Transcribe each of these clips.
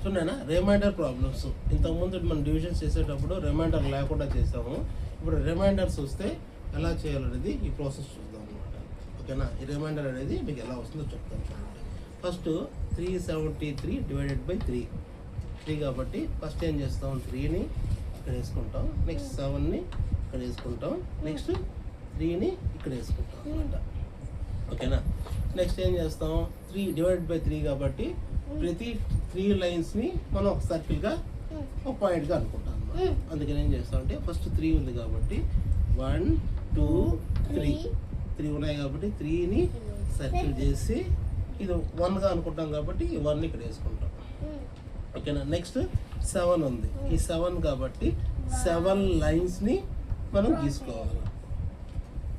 చూడనా reminder problems. ఇంతకుముందు మనం డివిజన్స్ చేసేటప్పుడు రిమైండర్ లేకుండా చేసాము. ఇప్పుడు రిమైండర్స్ వస్తే ఎలా చేయాలనేది ఈ ప్రాసెస్ చూద్దాం అనమాట. ఓకేనా, ఈ రిమైండర్ అనేది మీకు ఎలా వస్తుందో చెప్తాను చూడండి. ఫస్ట్ 373 డివైడెడ్ బై 3 కాబట్టి ఫస్ట్ ఏం చేస్తాం, 3ని ఇక్కడ వేసుకుంటాం, నెక్స్ట్ 7ని ఇక్కడ వేసుకుంటాం, నెక్స్ట్ 3ని ఇక్కడ వేసుకుంటాం అనమాట. ఓకేనా, నెక్స్ట్ ఏం చేస్తాం, 3 డివైడెడ్ బై 3 కాబట్టి ప్రతి 3 లైన్స్ని మనం ఒక సర్కిల్గా ఒక పాయింట్గా అనుకుంటాం అన్నమాట. అందుకని ఏం చేస్తాం అంటే ఫస్ట్ 3 ఉంది కాబట్టి 1 2 3 ఉన్నాయి కాబట్టి 3ని సర్కిల్ చేసి ఇది 1గా అనుకుంటాం కాబట్టి ఈ 1ని ఇక్కడ వేసుకుంటాం. ఓకేనా, నెక్స్ట్ 7 ఉంది, ఈ 7 కాబట్టి 7 లైన్స్ని మనం గీసుకోవాలి.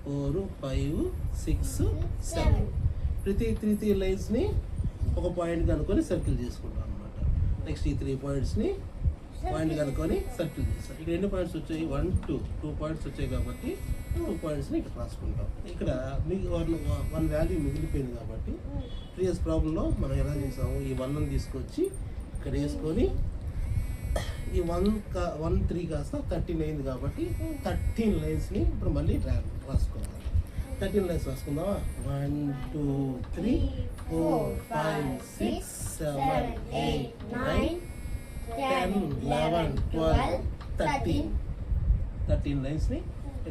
4 5 6 7 ప్రతి 3 లైన్స్ని ఒక పాయింట్ కనుక్కొని సర్కిల్ చేసుకుంటాం అనమాట. నెక్స్ట్ ఈ 3 పాయింట్స్ని పాయింట్ కనుక్కొని సర్కిల్ చేస్తాం. ఇక్కడ ఎన్ని పాయింట్స్ వచ్చాయి, 1 2 పాయింట్స్ వచ్చాయి కాబట్టి 2 పాయింట్స్ని ఇక్కడ రాసుకుంటాం. ఇక్కడ మీకు 1 వాల్యూ మిగిలిపోయింది కాబట్టి ప్రీవియస్ ప్రాబ్లంలో మనం ఎలా చేసాము, ఈ 1ని తీసుకొచ్చి ఇక్కడ వేసుకొని ఈ 1 3 కాస్త 13 అయింది కాబట్టి 13 లైన్స్ని ఇప్పుడు మళ్ళీ రాసుకోవాలి. 13 లైన్స్ రాసుకుందామా, 1 2 3 4 5 6 7 8 9 10 11 12 13 లైన్స్ని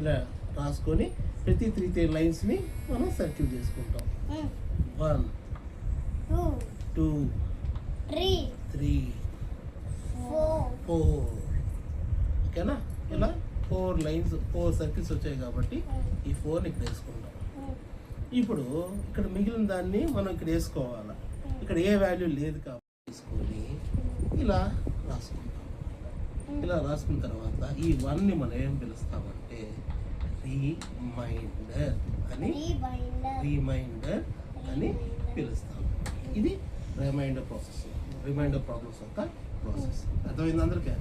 ఇలా రాసుకొని ప్రతి 3 లైన్స్ని మనం సర్కిల్ చేసుకుంటాం. 1 2 3 4 ఓకేనా, ఇలా 4 లైన్స్ 4 సర్కిల్స్ వచ్చాయి కాబట్టి ఈ 4ని ఇక్కడ వేసుకుంటాం. ఇప్పుడు ఇక్కడ మిగిలిన దాన్ని మనం ఇక్కడ వేసుకోవాలి. ఇక్కడ ఏ వాల్యూ లేదు కాబట్టి తీసుకొని ఇలా రాసుకుంటాం. ఇలా రాసుకున్న తర్వాత ఈ 1ని మనం ఏం పిలుస్తామంటే రిమైండర్ అని పిలుస్తాం. ఇది రిమైండర్ ప్రాసెస్, రిమైండర్ ప్రాబ్లమ్స్ యొక్క ప్రాసెస్. అర్థమైంది అందరికీ?